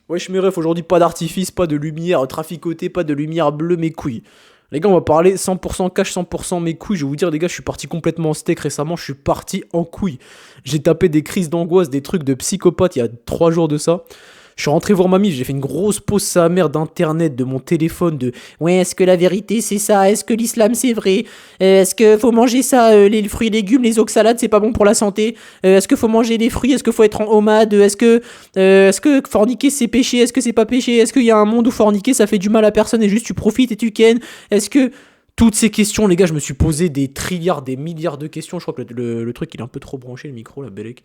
Wesh mes refs, aujourd'hui pas d'artifice, pas de lumière traficotée, pas de lumière bleue, mes couilles. Les gars, on va parler 100% cash, 100% mes couilles. Je vais vous dire, les gars, je suis parti complètement en steak récemment. Je suis parti en couilles. J'ai tapé des crises d'angoisse, des trucs de psychopathe il y a 3 jours de ça. Je suis rentré voir mamie, j'ai fait une grosse pause sa mère d'internet, de mon téléphone, de ouais, est-ce que la vérité c'est ça? Est-ce que l'islam c'est vrai? Est-ce que faut manger ça, les fruits et légumes, les oxalades c'est pas bon pour la santé? Est-ce que faut manger des fruits? Est-ce que faut être en homade? Est-ce que forniquer c'est péché? Est-ce que c'est pas péché? Est-ce qu'il y a un monde où forniquer ça fait du mal à personne et juste tu profites et tu ken? Est-ce que toutes ces questions, les gars, je me suis posé des trilliards, des milliards de questions. Je crois que le truc il est un peu trop branché, le micro, la Bellec.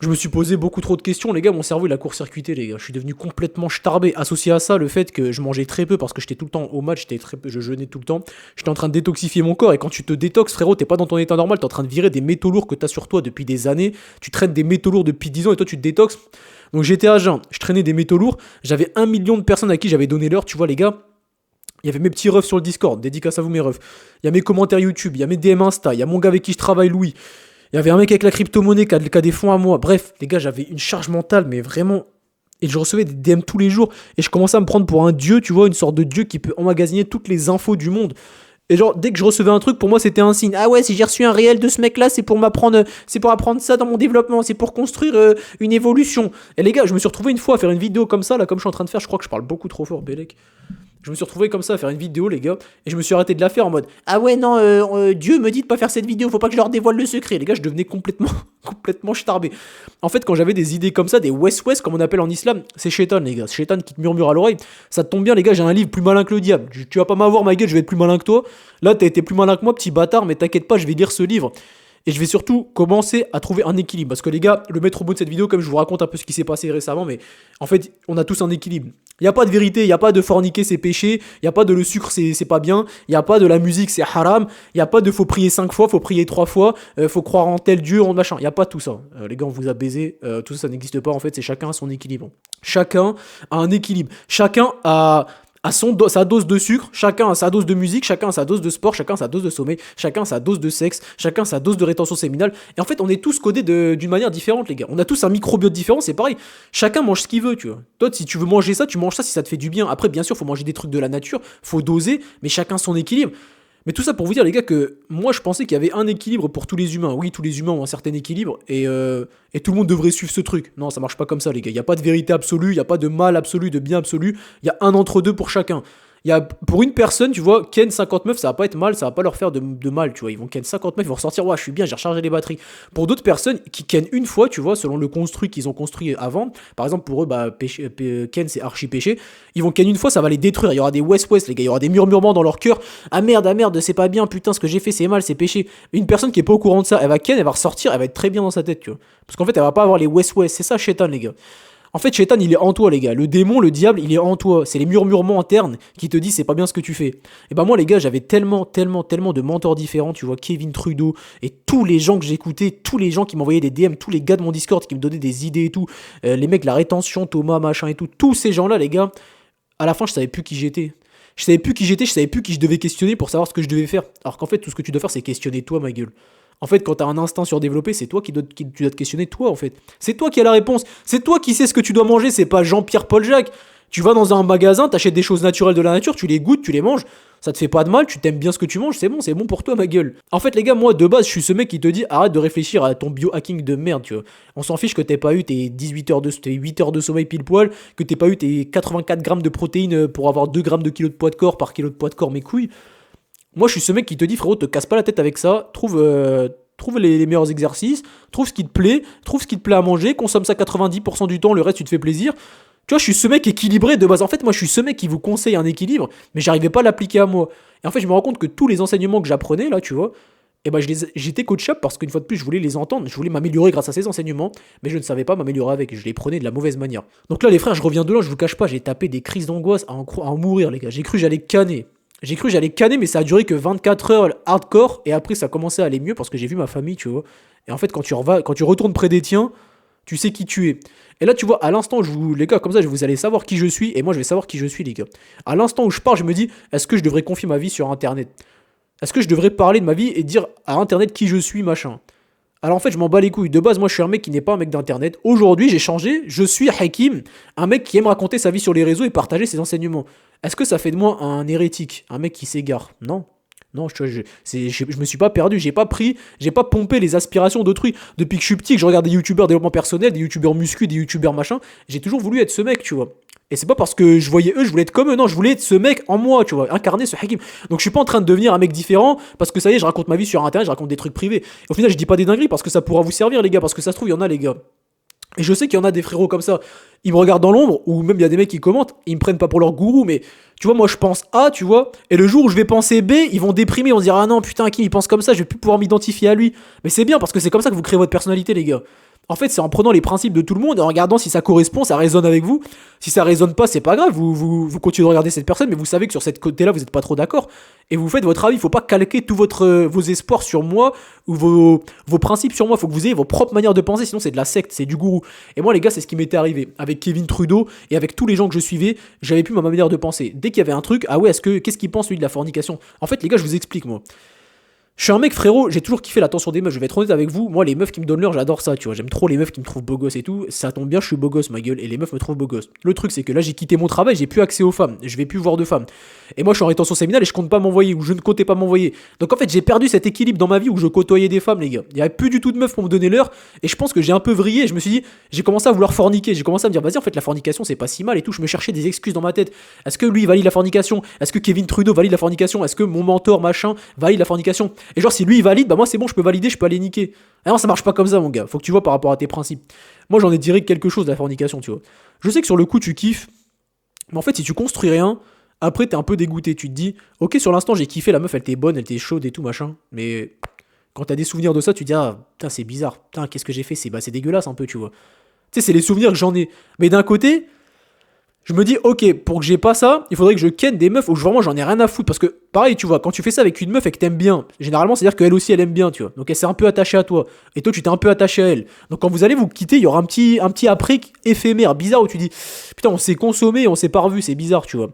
Je me suis posé beaucoup trop de questions, les gars, mon cerveau il a court-circuité, les gars. Je suis devenu complètement starbé. Associé à ça, le fait que je mangeais très peu parce que j'étais tout le temps au match, j'étais très peu, je jeûnais tout le temps. J'étais en train de détoxifier mon corps et quand tu te détoxes, frérot, t'es pas dans ton état normal, t'es en train de virer des métaux lourds que t'as sur toi depuis des années. Tu traînes des métaux lourds depuis 10 ans et toi tu te détoxes. Donc j'étais à jeun, je traînais des métaux lourds. J'avais 1 million de personnes à qui j'avais donné l'heure, tu vois, les gars. Il y avait mes petits refs sur le Discord, dédicace à vous mes refs. Il y a mes commentaires YouTube, il y a mes DM Insta, il y a mon gars avec qui je travaille, Louis. Il y avait un mec avec la crypto-monnaie qui a des fonds à moi. Bref, les gars, j'avais une charge mentale, mais vraiment. Et je recevais des DM tous les jours. Et je commençais à me prendre pour un dieu, tu vois, une sorte de dieu qui peut emmagasiner toutes les infos du monde. Et genre, dès que je recevais un truc, pour moi, c'était un signe. Ah ouais, si j'ai reçu un réel de ce mec-là, c'est pour apprendre ça dans mon développement, c'est pour construire une évolution. Et les gars, je me suis retrouvé une fois à faire une vidéo comme ça, là, comme je suis en train de faire. Je crois que je parle beaucoup trop fort, Bélec. Je me suis retrouvé comme ça à faire une vidéo, les gars, et je me suis arrêté de la faire en mode ah ouais, non, Dieu me dit de pas faire cette vidéo, faut pas que je leur dévoile le secret. Les gars, je devenais complètement, complètement starbé. En fait, quand j'avais des idées comme ça, des West-West, comme on appelle en islam, c'est Shaitan, les gars. C'est Shaitan qui te murmure à l'oreille. Ça te tombe bien, les gars, j'ai un livre plus malin que le diable. Tu vas pas m'avoir, ma gueule, je vais être plus malin que toi. Là, t'as été plus malin que moi, petit bâtard, mais t'inquiète pas, je vais lire ce livre. Et je vais surtout commencer à trouver un équilibre. Parce que les gars, le maître mot de cette vidéo, comme je vous raconte un peu ce qui s'est passé récemment, mais en fait, on a tous un équilibre. Il n'y a pas de vérité, il n'y a pas de forniquer c'est péché, il n'y a pas de le sucre c'est pas bien, il n'y a pas de la musique c'est haram, il n'y a pas de faut prier 5 fois, faut prier 3 fois, faut croire en tel dieu, en machin. Il n'y a pas tout ça. Les gars, on vous a baisé, tout ça, ça n'existe pas en fait, c'est chacun à son équilibre. Chacun a un équilibre. Chacun a sa dose de sucre, chacun a sa dose de musique, chacun a sa dose de sport, chacun a sa dose de sommeil, chacun a sa dose de sexe, chacun a sa dose de rétention séminale. Et en fait, on est tous codés d'une manière différente, les gars. On a tous un microbiote différent, c'est pareil. Chacun mange ce qu'il veut, tu vois. Toi, si tu veux manger ça, tu manges ça si ça te fait du bien. Après, bien sûr, faut manger des trucs de la nature, faut doser, mais chacun son équilibre. Mais tout ça pour vous dire, les gars, que moi je pensais qu'il y avait un équilibre pour tous les humains. Oui, tous les humains ont un certain équilibre et tout le monde devrait suivre ce truc. Non, ça marche pas comme ça, les gars. Il n'y a pas de vérité absolue, il n'y a pas de mal absolu, de bien absolu. Il y a un entre-deux pour chacun. Pour une personne, tu vois, ken 50 meufs, ça va pas être mal, ça va pas leur faire de mal, tu vois. Ils vont ken 50 meufs, ils vont ressortir, ouais, je suis bien, j'ai rechargé les batteries. Pour d'autres personnes qui ken une fois, tu vois, selon le construit qu'ils ont construit avant, par exemple, pour eux, bah, ken c'est archi péché, ils vont ken une fois, ça va les détruire. Il y aura des West-West, les gars, il y aura des murmurements dans leur cœur. Ah merde, c'est pas bien, putain, ce que j'ai fait, c'est mal, c'est péché. Une personne qui est pas au courant de ça, elle va ken, elle va ressortir, elle va être très bien dans sa tête, tu vois. Parce qu'en fait, elle va pas avoir les West-West, c'est ça, Shaitan, les gars. En fait, Shaitan, il est en toi, les gars. Le démon, le diable, il est en toi. C'est les murmurements internes qui te disent c'est pas bien ce que tu fais. Et bah, moi, les gars, j'avais tellement de mentors différents. Tu vois, Kevin Trudeau et tous les gens que j'écoutais, tous les gens qui m'envoyaient des DM, tous les gars de mon Discord qui me donnaient des idées et tout. Les mecs, la rétention, Thomas, machin et tout. Tous ces gens-là, les gars, à la fin, je savais plus qui j'étais. Je savais plus qui j'étais, je savais plus qui je devais questionner pour savoir ce que je devais faire. Alors qu'en fait, tout ce que tu dois faire, c'est questionner toi, ma gueule. En fait, quand t'as un instinct surdéveloppé, c'est toi tu dois te questionner, toi, en fait. C'est toi qui as la réponse. C'est toi qui sais ce que tu dois manger, c'est pas Jean-Pierre Paul Jacques. Tu vas dans un magasin, t'achètes des choses naturelles de la nature, tu les goûtes, tu les manges. Ça te fait pas de mal, tu t'aimes bien ce que tu manges, c'est bon pour toi, ma gueule. En fait, les gars, moi, de base, je suis ce mec qui te dit arrête de réfléchir à ton biohacking de merde, tu vois. On s'en fiche que t'aies pas eu tes 8 heures de sommeil pile poil, que t'aies pas eu tes 84 grammes de protéines pour avoir 2 grammes de kilo de poids de corps par kilo de poids de corps, mes couilles. Moi, je suis ce mec qui te dit, frérot, te casse pas la tête avec ça, trouve les meilleurs exercices, trouve ce qui te plaît, trouve ce qui te plaît à manger, consomme ça 90% du temps, le reste tu te fais plaisir. Tu vois, je suis ce mec équilibré de base. En fait, moi, je suis ce mec qui vous conseille un équilibre, mais j'arrivais pas à l'appliquer à moi. Et en fait, je me rends compte que tous les enseignements que j'apprenais, là, tu vois, et ben, j'étais coachable parce qu'une fois de plus, je voulais les entendre, je voulais m'améliorer grâce à ces enseignements, mais je ne savais pas m'améliorer avec, je les prenais de la mauvaise manière. Donc là, les frères, je reviens de là, je vous cache pas, j'ai tapé des crises d'angoisse à en mourir, les gars. J'ai cru que j'allais canner. J'ai cru que j'allais canner, mais ça a duré que 24 heures hardcore, et après ça commençait à aller mieux parce que j'ai vu ma famille, tu vois. Et en fait, quand tu retournes près des tiens, tu sais qui tu es. Et là, tu vois, à l'instant, les gars, comme ça, vous allez savoir qui je suis, et moi, je vais savoir qui je suis, les gars. À l'instant où je pars, je me dis, est-ce que je devrais confier ma vie sur Internet? Est-ce que je devrais parler de ma vie et dire à Internet qui je suis, machin? Alors en fait, je m'en bats les couilles. De base, moi, je suis un mec qui n'est pas un mec d'internet. Aujourd'hui, j'ai changé. Je suis Hakim, un mec qui aime raconter sa vie sur les réseaux et partager ses enseignements. Est-ce que ça fait de moi un hérétique, un mec qui s'égare? Non. Non, je me suis pas perdu, j'ai pas pompé les aspirations d'autrui. Depuis que je suis petit, que je regarde des youtubeurs développement personnel, des youtubeurs muscu, des youtubeurs machin, j'ai toujours voulu être ce mec, tu vois. Et c'est pas parce que je voyais eux, je voulais être comme eux, non, je voulais être ce mec en moi, tu vois, incarner ce Hakim. Donc je suis pas en train de devenir un mec différent parce que ça y est, je raconte ma vie sur internet, je raconte des trucs privés. Et au final, je dis pas des dingueries parce que ça pourra vous servir, les gars, parce que ça se trouve, il y en a, les gars. Et je sais qu'il y en a des frérots comme ça. Ils me regardent dans l'ombre, ou même il y a des mecs qui commentent, ils me prennent pas pour leur gourou, mais tu vois, moi je pense A, tu vois, et le jour où je vais penser B, ils vont déprimer, on se dire ah non, putain, qui il pense comme ça, je vais plus pouvoir m'identifier à lui. Mais c'est bien parce que c'est comme ça que vous créez votre personnalité, les gars. En fait, c'est en prenant les principes de tout le monde et en regardant si ça correspond, ça résonne avec vous. Si ça résonne pas, c'est pas grave, vous continuez de regarder cette personne, mais vous savez que sur cette côté-là, vous êtes pas trop d'accord. Et vous faites votre avis, faut pas calquer tous vos espoirs sur moi ou vos principes sur moi, faut que vous ayez vos propres manières de penser, sinon c'est de la secte, c'est du gourou. Et moi, les gars, c'est ce qui m'était arrivé avec Kevin Trudeau et avec tous les gens que je suivais, j'avais plus ma manière de penser. Dès qu'il y avait un truc, ah ouais, qu'est-ce qu'il pense lui de la fornication? En fait, les gars, je vous explique, moi. Je suis un mec frérot, j'ai toujours kiffé l'attention des meufs, je vais être honnête avec vous, moi les meufs qui me donnent l'heure j'adore ça, tu vois, j'aime trop les meufs qui me trouvent beau gosse et tout, ça tombe bien je suis beau gosse ma gueule, et les meufs me trouvent beau gosse. Le truc c'est que là j'ai quitté mon travail, j'ai plus accès aux femmes, je vais plus voir de femmes. Et moi je suis en rétention séminale et je compte pas m'envoyer, ou je ne comptais pas m'envoyer. Donc en fait j'ai perdu cet équilibre dans ma vie où je côtoyais des femmes les gars, il y avait plus du tout de meufs pour me donner l'heure, et je pense que j'ai un peu vrillé, et je me suis dit, j'ai commencé à vouloir forniquer, j'ai commencé à me dire vas-y en fait la fornication c'est pas si mal et tout, je me cherchais des excuses dans ma tête. Est-ce que lui il valide la fornication? Est-ce que Kevin Trudeau valide la fornication? Est-ce que mon mentor machin valide la fornication? Et genre si lui il valide, bah moi c'est bon, je peux valider, je peux aller niquer. Ah non, ça marche pas comme ça, mon gars. Faut que tu vois par rapport à tes principes. Moi, j'en ai tiré quelque chose de la fornication, tu vois. Je sais que sur le coup, tu kiffes, mais en fait, si tu construis rien, après, t'es un peu dégoûté. Tu te dis, ok, sur l'instant, j'ai kiffé, la meuf, elle était bonne, elle était chaude et tout, machin. Mais quand t'as des souvenirs de ça, tu te dis, ah, putain, c'est bizarre. Putain, qu'est-ce que j'ai fait? C'est dégueulasse un peu, tu vois. Tu sais, c'est les souvenirs que j'en ai. Mais d'un côté, je me dis, ok, pour que j'ai pas ça, il faudrait que je ken des meufs où vraiment j'en ai rien à foutre. Parce que, pareil, tu vois, quand tu fais ça avec une meuf et que t'aimes bien, généralement, c'est-à-dire qu'elle aussi, elle aime bien, tu vois. Donc elle s'est un peu attachée à toi. Et toi, tu t'es un peu attaché à elle. Donc quand vous allez vous quitter, il y aura un petit après éphémère, bizarre, où tu dis, putain, on s'est consommé, on s'est pas revu, c'est bizarre, tu vois.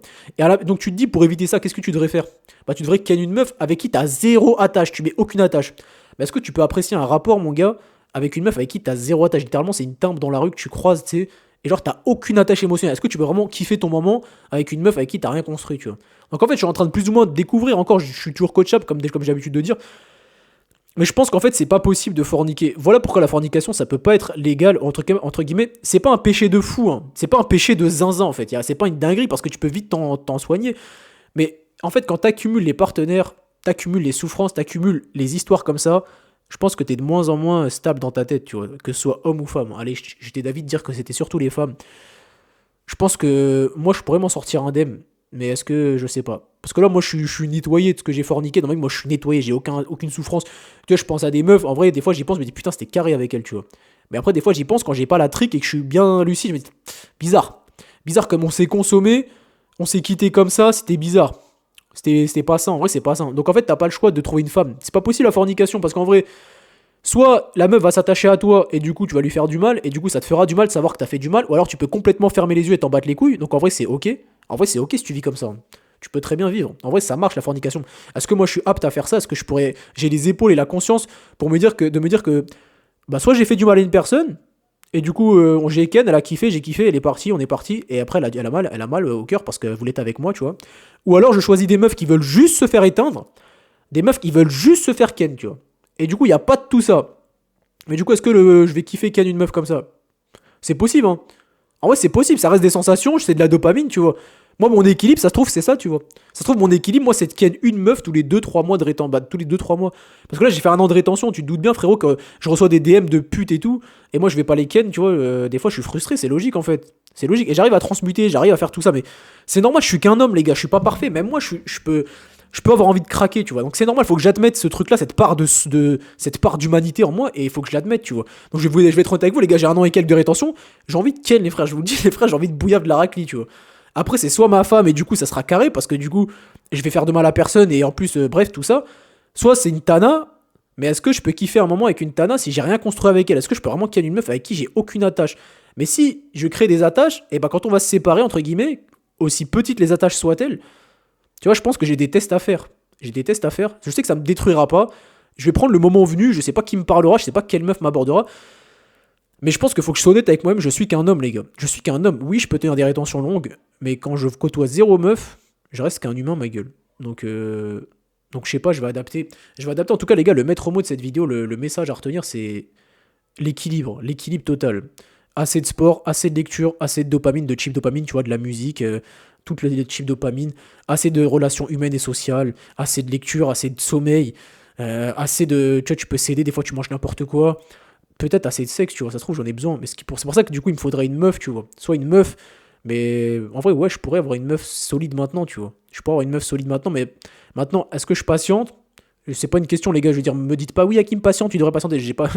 Donc tu te dis, pour éviter ça, qu'est-ce que tu devrais faire? Bah, tu devrais ken une meuf avec qui t'as zéro attache, tu mets aucune attache. Mais est-ce que tu peux apprécier un rapport, mon gars, avec une meuf avec qui t'as zéro attache? Littéralement, c'est une timbre dans la rue que tu croises, tu sais, et genre t'as aucune attache émotionnelle. Est-ce que tu peux vraiment kiffer ton moment avec une meuf avec qui t'as rien construit, tu vois? Donc en fait, je suis en train de plus ou moins découvrir encore, je suis toujours coachable comme j'ai l'habitude de dire, mais je pense qu'en fait, c'est pas possible de forniquer. Voilà pourquoi la fornication, ça peut pas être légal, entre guillemets. C'est pas un péché de fou, hein. C'est pas un péché de zinzin, en fait. C'est pas une dinguerie parce que tu peux vite t'en soigner. Mais en fait, quand t'accumules les partenaires, t'accumules les souffrances, t'accumules les histoires comme ça, je pense que t'es de moins en moins stable dans ta tête, tu vois, que ce soit homme ou femme. Allez, j'étais d'avis de dire que c'était surtout les femmes. Je pense que moi, je pourrais m'en sortir indemne, mais est-ce que je sais pas? Parce que là, moi, je suis nettoyé de ce que j'ai forniqué. Dans ma vie, moi, je suis nettoyé, j'ai aucune souffrance. Tu vois, je pense à des meufs. En vrai, des fois, j'y pense, je me dis putain, c'était carré avec elle, tu vois. Mais après, des fois, j'y pense quand j'ai pas la trique et que je suis bien lucide. Je me dis bizarre. Bizarre comme on s'est consommé, on s'est quitté comme ça, c'était bizarre. C'était pas ça, en vrai, c'est pas ça. Donc en fait, t'as pas le choix de trouver une femme. C'est pas possible la fornication parce qu'en vrai, soit la meuf va s'attacher à toi et du coup tu vas lui faire du mal et du coup ça te fera du mal de savoir que t'as fait du mal, ou alors tu peux complètement fermer les yeux et t'en battre les couilles. Donc en vrai c'est ok. En vrai c'est ok si tu vis comme ça. Tu peux très bien vivre. En vrai ça marche la fornication. Est-ce que moi je suis apte à faire ça? Est-ce que j'ai les épaules et la conscience pour de me dire que bah soit j'ai fait du mal à une personne et du coup j'ai ken, elle a kiffé, j'ai kiffé, elle est partie, on est parti et après elle a mal au cœur parce qu'elle voulait être avec moi, tu vois. Ou alors je choisis des meufs qui veulent juste se faire éteindre, des meufs qui veulent juste se faire ken, tu vois. Et du coup, il n'y a pas de tout ça. Mais du coup, est-ce que je vais kiffer ken une meuf comme ça? C'est possible, hein. En vrai, c'est possible, ça reste des sensations, c'est de la dopamine, tu vois. Moi, mon équilibre, ça se trouve, c'est ça, tu vois. Ça se trouve, mon équilibre, moi, c'est de ken une meuf tous les 2-3 mois de rétention. Bah, tous les 2-3 mois. Parce que là, j'ai fait un an de rétention, tu te doutes bien, frérot, que je reçois des DM de putes et tout. Et moi, je vais pas les ken, tu vois. Des fois, je suis frustré, c'est logique, en fait. C'est logique. Et j'arrive à transmuter, j'arrive à faire tout ça. Mais c'est normal, je suis qu'un homme, les gars, je suis pas parfait. Même moi, je peux avoir envie de craquer, tu vois. Donc c'est normal, il faut que j'admette ce truc-là, cette part d'humanité en moi, et il faut que je l'admette, tu vois. Donc je vais être honnête avec vous, les gars, j'ai un an et quelques de rétention, j'ai envie de ken, les frères, je vous le dis, les frères, j'ai envie de bouillave de la raclie, tu vois. Après, c'est soit ma femme, et du coup, ça sera carré, parce que du coup, je vais faire de mal à personne, et en plus, bref, tout ça. Soit c'est une tana, mais est-ce que je peux kiffer un moment avec une tana si j'ai rien construit avec elle? Est-ce que je peux vraiment ken une meuf avec qui j'ai aucune attache? Mais si je crée des attaches, et bah quand on va se séparer, entre guillemets, aussi petites les attaches soient-elles, tu vois, je pense que j'ai des tests à faire. J'ai des tests à faire. Je sais que ça me détruira pas. Je vais prendre le moment venu, je sais pas qui me parlera, je sais pas quelle meuf m'abordera. Mais je pense qu'il faut que je sois honnête avec moi-même, je suis qu'un homme, les gars. Je suis qu'un homme. Oui, je peux tenir des rétentions longues, mais quand je côtoie zéro meuf, je reste qu'un humain, ma gueule. Donc je sais pas, je vais adapter. Je vais adapter. En tout cas, les gars, le maître mot de cette vidéo, le message à retenir, c'est l'équilibre total. Assez de sport, assez de lecture, assez de dopamine, de chip dopamine, tu vois, de la musique, toutes les chips dopamine, assez de relations humaines et sociales, assez de lecture, assez de sommeil, assez de. Tu vois, tu peux céder, des fois tu manges n'importe quoi. Peut-être assez de sexe, tu vois, ça se trouve, j'en ai besoin. Mais c'est pour ça que du coup, il me faudrait une meuf, tu vois. Soit une meuf, mais en vrai, ouais, je pourrais avoir une meuf solide maintenant, tu vois. Je pourrais avoir une meuf solide maintenant, mais maintenant, est-ce que je patiente? C'est pas une question, les gars. Je veux dire, me dites pas, oui, Hakim, patiente, tu devrais patienter. J'ai pas.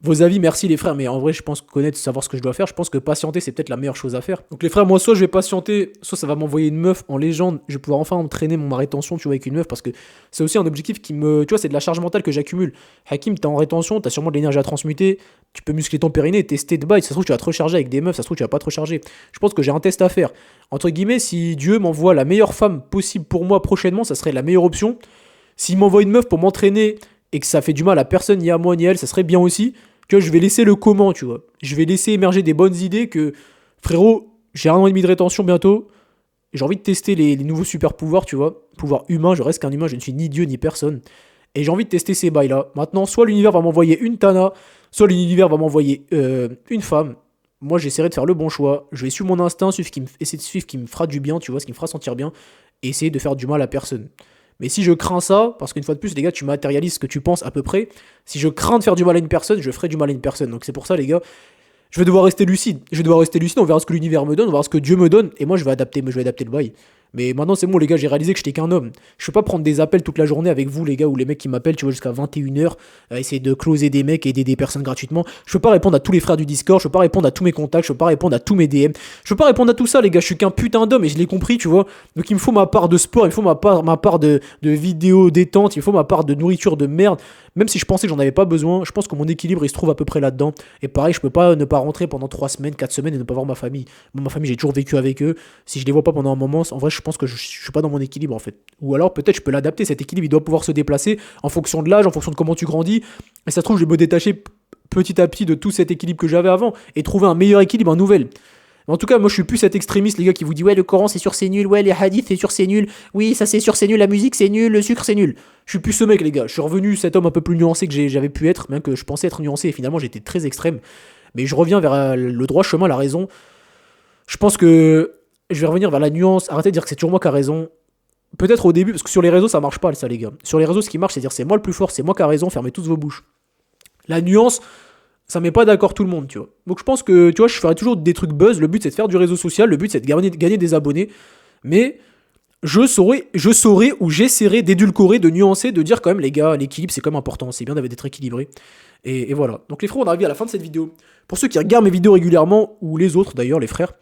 Vos avis, merci les frères, mais en vrai, je pense connaître, savoir ce que je dois faire. Je pense que patienter, c'est peut-être la meilleure chose à faire. Donc, les frères, moi, soit je vais patienter, soit ça va m'envoyer une meuf en légende. Je vais pouvoir enfin entraîner ma rétention, tu vois, avec une meuf, parce que c'est aussi un objectif qui me. Tu vois, c'est de la charge mentale que j'accumule. Hakim, t'es en rétention, t'as sûrement de l'énergie à transmuter, tu peux muscler ton périnée, tester de bail. Ça se trouve, tu vas te recharger avec des meufs, ça se trouve, tu vas pas te recharger. Je pense que j'ai un test à faire. Entre guillemets, si Dieu m'envoie la meilleure femme possible pour moi prochainement, ça serait la meilleure option. S'il m'envoie une meuf pour m'entraîner et que ça fait du mal à personne, ni à moi, ni à elle, ça serait bien aussi. Tu vois, je vais laisser le comment, tu vois. Je vais laisser émerger des bonnes idées que, frérot, j'ai 1 an et demi de rétention bientôt. J'ai envie de tester les nouveaux super pouvoirs, tu vois. Pouvoir humain, je reste qu'un humain, je ne suis ni Dieu ni personne. Et j'ai envie de tester ces bails-là. Maintenant, soit l'univers va m'envoyer une Tana, soit l'univers va m'envoyer une femme. Moi, j'essaierai de faire le bon choix. Je vais suivre mon instinct, essayer de suivre ce qui me fera du bien, tu vois, ce qui me fera sentir bien. Et essayer de faire du mal à personne. Mais si je crains ça, parce qu'une fois de plus, les gars, tu matérialises ce que tu penses à peu près. Si je crains de faire du mal à une personne, je ferai du mal à une personne. Donc c'est pour ça, les gars, je vais devoir rester lucide. Je vais devoir rester lucide, on verra ce que l'univers me donne, on verra ce que Dieu me donne. Et moi, je vais adapter le bail. Mais maintenant, c'est bon, les gars, j'ai réalisé que j'étais qu'un homme. Je peux pas prendre des appels toute la journée avec vous, les gars, ou les mecs qui m'appellent, tu vois, jusqu'à 21h, essayer de closer des mecs et aider des personnes gratuitement. Je peux pas répondre à tous les frères du Discord, je peux pas répondre à tous mes contacts, je peux pas répondre à tous mes DM. Je peux pas répondre à tout ça, les gars, je suis qu'un putain d'homme et je l'ai compris, tu vois. Donc il me faut ma part de sport, il me faut ma part de vidéos détente, il me faut ma part de nourriture de merde. Même si je pensais que j'en avais pas besoin, je pense que mon équilibre il se trouve à peu près là-dedans. Et pareil, je peux pas ne pas rentrer pendant 3 semaines, 4 semaines et ne pas voir ma famille. Moi, ma famille, j'ai toujours vécu avec eux. Si je les vois pas pendant un moment, en vrai, je pense que je suis pas dans mon équilibre en fait. Ou alors peut-être je peux l'adapter, cet équilibre il doit pouvoir se déplacer en fonction de l'âge, en fonction de comment tu grandis. Et ça se trouve, je vais me détacher petit à petit de tout cet équilibre que j'avais avant et trouver un meilleur équilibre, un nouvel. Mais en tout cas, moi je suis plus cet extrémiste, les gars, qui vous dit ouais, le Coran c'est sûr, c'est nul, ouais, les hadiths c'est sûr, c'est nul, oui, ça c'est sûr, c'est nul, la musique c'est nul, le sucre c'est nul. Je suis plus ce mec, les gars. Je suis revenu cet homme un peu plus nuancé que j'avais pu être, bien que je pensais être nuancé et finalement j'étais très extrême. Mais je reviens vers le droit chemin, la raison. Je pense que je vais revenir vers la nuance, arrêtez de dire que c'est toujours moi qui a raison. Peut-être au début, parce que sur les réseaux ça marche pas, ça, les gars. Sur les réseaux, ce qui marche, c'est dire c'est moi le plus fort, c'est moi qui a raison, fermez tous vos bouches. La nuance, ça met pas d'accord tout le monde, tu vois. Donc je pense que, tu vois, je ferai toujours des trucs buzz. Le but c'est de faire du réseau social, le but c'est de gagner des abonnés. Mais je saurai ou j'essaierai d'édulcorer, de nuancer, de dire quand même, les gars, l'équilibre c'est quand même important, c'est bien d'être équilibré. Et voilà. Donc les frères, on arrive à la fin de cette vidéo. Pour ceux qui regardent mes vidéos régulièrement, ou les autres d'ailleurs, les frères,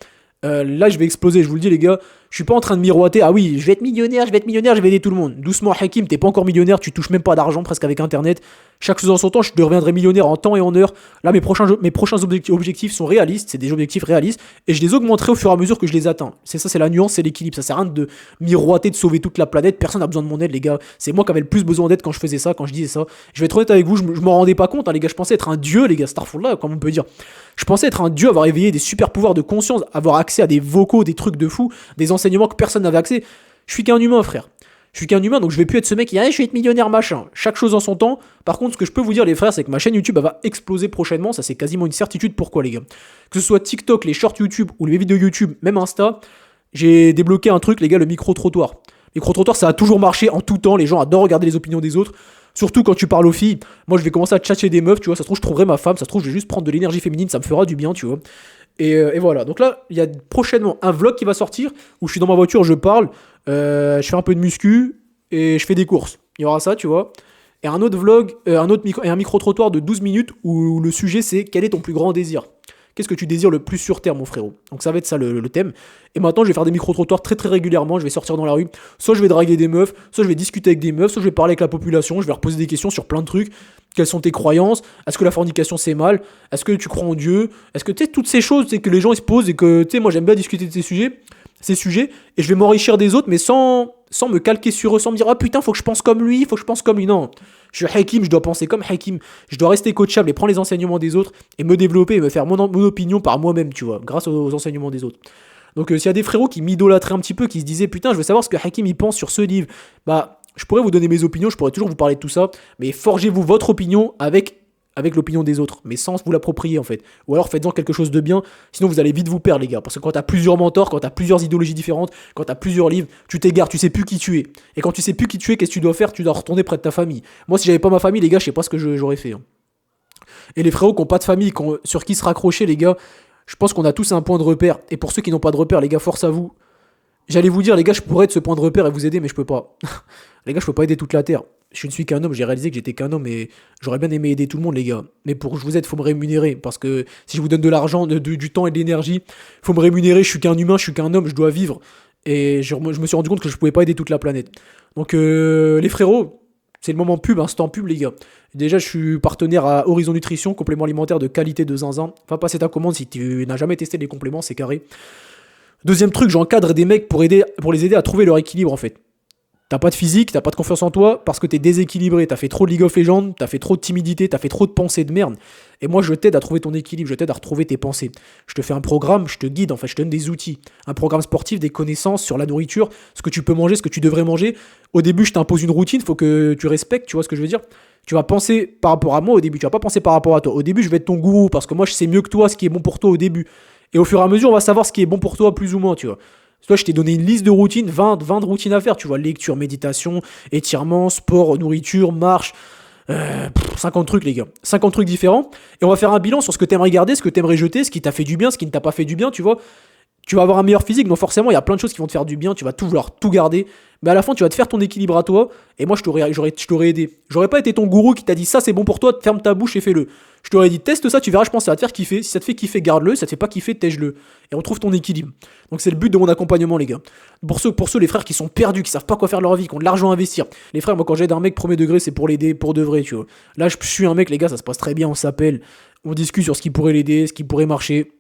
là je vais exploser, je vous le dis les gars, je suis pas en train de miroiter, ah oui, je vais être millionnaire, je vais aider tout le monde. Doucement Hakim, t'es pas encore millionnaire, tu touches même pas d'argent presque avec internet. Chaque chose en son temps, je deviendrai millionnaire en temps et en heure. Là mes prochains objectifs sont réalistes, c'est des objectifs réalistes, et je les augmenterai au fur et à mesure que je les atteins. C'est ça, c'est la nuance, c'est l'équilibre, ça sert à rien de miroiter, de sauver toute la planète, personne n'a besoin de mon aide les gars. C'est moi qui avais le plus besoin d'aide quand je faisais ça, quand je disais ça. Je vais être honnête avec vous, je m'en rendais pas compte, hein, les gars, je pensais être un dieu les gars, Starfall comme on peut dire. Je pensais être un dieu, avoir éveillé des super pouvoirs de conscience, avoir accès à des vocaux, des trucs de fou, des enseignements que personne n'avait accès. Je suis qu'un humain, frère. Je suis qu'un humain, donc je vais plus être ce mec qui dit je vais être millionnaire, machin. Chaque chose en son temps. Par contre, ce que je peux vous dire, les frères, c'est que ma chaîne YouTube elle va exploser prochainement. Ça, c'est quasiment une certitude. Pourquoi, les gars? Que ce soit TikTok, les shorts YouTube ou les vidéos YouTube, même Insta, j'ai débloqué un truc, les gars, le micro-trottoir. Le micro-trottoir, ça a toujours marché en tout temps. Les gens adorent regarder les opinions des autres. Surtout quand tu parles aux filles. Moi, je vais commencer à tchatcher des meufs, tu vois. Ça se trouve, je trouverai ma femme. Ça se trouve, je vais juste prendre de l'énergie féminine. Ça me fera du bien, tu vois. Et voilà. Donc là, il y a prochainement un vlog qui va sortir où je suis dans ma voiture, je parle, je fais un peu de muscu et je fais des courses. Il y aura ça, tu vois. Et un autre vlog, un micro-trottoir de 12 minutes où le sujet c'est quel est ton plus grand désir? Qu'est-ce que tu désires le plus sur Terre, mon frérot? Donc ça va être ça le thème. Et maintenant, je vais faire des micro-trottoirs très très régulièrement. Je vais sortir dans la rue. Soit je vais draguer des meufs, soit je vais discuter avec des meufs, soit je vais parler avec la population. Je vais leur poser des questions sur plein de trucs. Quelles sont tes croyances? Est-ce que la fornication c'est mal? Est-ce que tu crois en Dieu? Est-ce que tu sais toutes ces choses que les gens ils se posent et que tu sais moi j'aime bien discuter de ces sujets et je vais m'enrichir des autres mais sans me calquer sur eux, sans me dire ah putain faut que je pense comme lui, faut que je pense comme lui. Non, Je suis Hakim, je dois penser comme Hakim. Je dois rester coachable et prendre les enseignements des autres et me développer et me faire mon opinion par moi-même, tu vois, grâce aux enseignements des autres. Donc s'il y a des frérots qui m'idolâtraient un petit peu, qui se disaient putain, je veux savoir ce que Hakim il pense sur ce livre, bah je pourrais vous donner mes opinions, je pourrais toujours vous parler de tout ça, mais forgez-vous votre opinion avec l'opinion des autres, mais sans vous l'approprier en fait. Ou alors faites-en quelque chose de bien, sinon vous allez vite vous perdre les gars. Parce que quand t'as plusieurs mentors, quand t'as plusieurs idéologies différentes, quand t'as plusieurs livres, tu t'égares, tu sais plus qui tu es. Et quand tu sais plus qui tu es, qu'est-ce que tu dois faire? Tu dois retourner près de ta famille. Moi si j'avais pas ma famille les gars, je sais pas ce que j'aurais fait. Hein. Et les frérots qui ont pas de famille, sur qui se raccrocher les gars, je pense qu'on a tous un point de repère. Et pour ceux qui n'ont pas de repère les gars, force à vous. J'allais vous dire les gars, je pourrais être ce point de repère et vous aider, mais je peux pas. Les gars, je peux pas aider toute la terre. Je ne suis qu'un homme, j'ai réalisé que j'étais qu'un homme et j'aurais bien aimé aider tout le monde, les gars. Mais pour que je vous aide, il faut me rémunérer. Parce que si je vous donne de l'argent, du temps et de l'énergie, il faut me rémunérer. Je suis qu'un humain, je suis qu'un homme, je dois vivre. Et je me suis rendu compte que je pouvais pas aider toute la planète. Donc, les frérots, c'est le moment pub, instant pub, les gars. Déjà, je suis partenaire à Horizon Nutrition, complément alimentaire de qualité de zinzin. Va passer ta commande si tu n'as jamais testé les compléments, c'est carré. Deuxième truc, j'encadre des mecs pour les aider à trouver leur équilibre en fait. T'as pas de physique, t'as pas de confiance en toi parce que t'es déséquilibré, t'as fait trop de League of Legends, t'as fait trop de timidité, t'as fait trop de pensées de merde. Et moi je t'aide à trouver ton équilibre, je t'aide à retrouver tes pensées. Je te fais un programme, je te guide, en fait, je te donne des outils. Un programme sportif, des connaissances sur la nourriture, ce que tu peux manger, ce que tu devrais manger. Au début je t'impose une routine, faut que tu respectes, tu vois ce que je veux dire. Tu vas penser par rapport à moi au début, tu vas pas penser par rapport à toi. Au début je vais être ton gourou parce que moi je sais mieux que toi ce qui est bon pour toi au début. Et au fur et à mesure on va savoir ce qui est bon pour toi plus ou moins, tu vois. Toi, je t'ai donné une liste de routines, 20 de routines à faire, tu vois, lecture, méditation, étirement, sport, nourriture, marche, 50 trucs les gars, 50 trucs différents, et on va faire un bilan sur ce que t'aimerais garder, ce que t'aimerais jeter, ce qui t'a fait du bien, ce qui ne t'a pas fait du bien, tu vois. Tu vas avoir un meilleur physique, donc forcément il y a plein de choses qui vont te faire du bien, tu vas tout vouloir tout garder, mais à la fin tu vas te faire ton équilibre à toi, et moi je t'aurais aidé. J'aurais pas été ton gourou qui t'a dit ça c'est bon pour toi, ferme ta bouche et fais-le. Je t'aurais dit teste ça, tu verras, je pense que ça va te faire kiffer, si ça te fait kiffer garde-le, si ça te fait pas kiffer tège-le, et on trouve ton équilibre. Donc c'est le but de mon accompagnement les gars. Pour ceux les frères qui sont perdus, qui savent pas quoi faire de leur vie, qui ont de l'argent à investir. Les frères, moi quand j'aide un mec premier degré c'est pour l'aider pour de vrai, tu vois. Là je suis un mec les gars, ça se passe très bien, on s'appelle, on discute sur ce qui pourrait l'aider, ce qui pourrait marcher.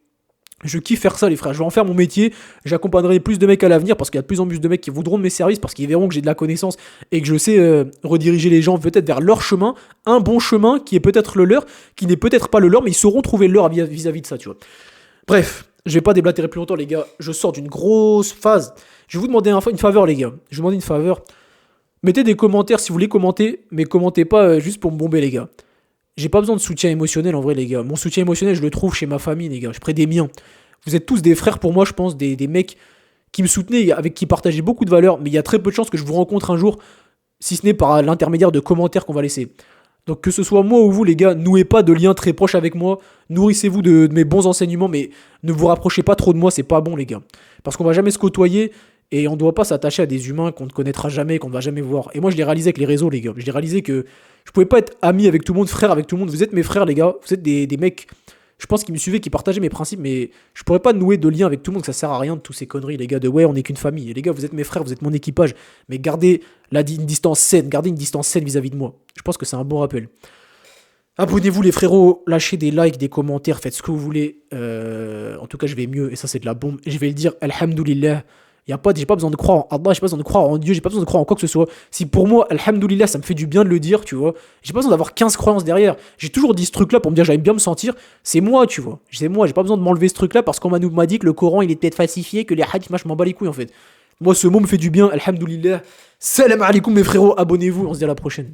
Je kiffe faire ça les frères, je vais en faire mon métier, j'accompagnerai plus de mecs à l'avenir parce qu'il y a de plus en plus de mecs qui voudront de mes services parce qu'ils verront que j'ai de la connaissance et que je sais rediriger les gens peut-être vers leur chemin, un bon chemin qui est peut-être le leur, qui n'est peut-être pas le leur mais ils sauront trouver le leur vis-à-vis de ça tu vois. Bref, je vais pas déblatérer plus longtemps les gars, je sors d'une grosse phase, je vais vous demander une faveur les gars, je vais vous demander une faveur, mettez des commentaires si vous voulez commenter, mais commentez pas juste pour me bomber les gars. J'ai pas besoin de soutien émotionnel en vrai les gars. Mon soutien émotionnel je le trouve chez ma famille les gars. Je prends des miens. Vous êtes tous des frères pour moi je pense. Des mecs qui me soutenaient, avec qui partageaient beaucoup de valeurs. Mais il y a très peu de chances que je vous rencontre un jour. Si ce n'est par l'intermédiaire de commentaires qu'on va laisser. Donc que ce soit moi ou vous les gars, nouez pas de liens très proches avec moi. Nourrissez-vous de mes bons enseignements. Mais ne vous rapprochez pas trop de moi. C'est pas bon les gars. Parce qu'on va jamais se côtoyer. Et on ne doit pas s'attacher à des humains qu'on ne connaîtra jamais, qu'on ne va jamais voir. Et moi, je l'ai réalisé avec les réseaux, les gars. Je l'ai réalisé que je pouvais pas être ami avec tout le monde, frère avec tout le monde. Vous êtes mes frères, les gars. Vous êtes des mecs, je pense, qui me suivaient, qui partageaient mes principes. Mais je pourrais pas nouer de lien avec tout le monde. Ça sert à rien de toutes ces conneries, les gars. De ouais, on n'est qu'une famille. Et les gars, vous êtes mes frères, vous êtes mon équipage. Mais gardez une distance saine. Gardez une distance saine vis-à-vis de moi. Je pense que c'est un bon rappel. Abonnez-vous les frérots, lâchez des likes, des commentaires, faites ce que vous voulez. En tout cas, je vais mieux. Et ça, c'est de la bombe. Et je vais le dire, alhamdoulilah. J'ai pas besoin de croire en Allah, j'ai pas besoin de croire en Dieu, j'ai pas besoin de croire en quoi que ce soit. Si pour moi, alhamdoulilah, ça me fait du bien de le dire, tu vois. J'ai pas besoin d'avoir 15 croyances derrière. J'ai toujours dit ce truc-là pour me dire j'aime bien me sentir. C'est moi, tu vois. C'est moi, j'ai pas besoin de m'enlever ce truc-là parce qu'on m'a dit que le Coran, il est peut-être falsifié, que les hadiths, je m'en bats les couilles en fait. Moi, ce mot me fait du bien, alhamdoulilah. Salam alaikum mes frérots, abonnez-vous, on se dit à la prochaine.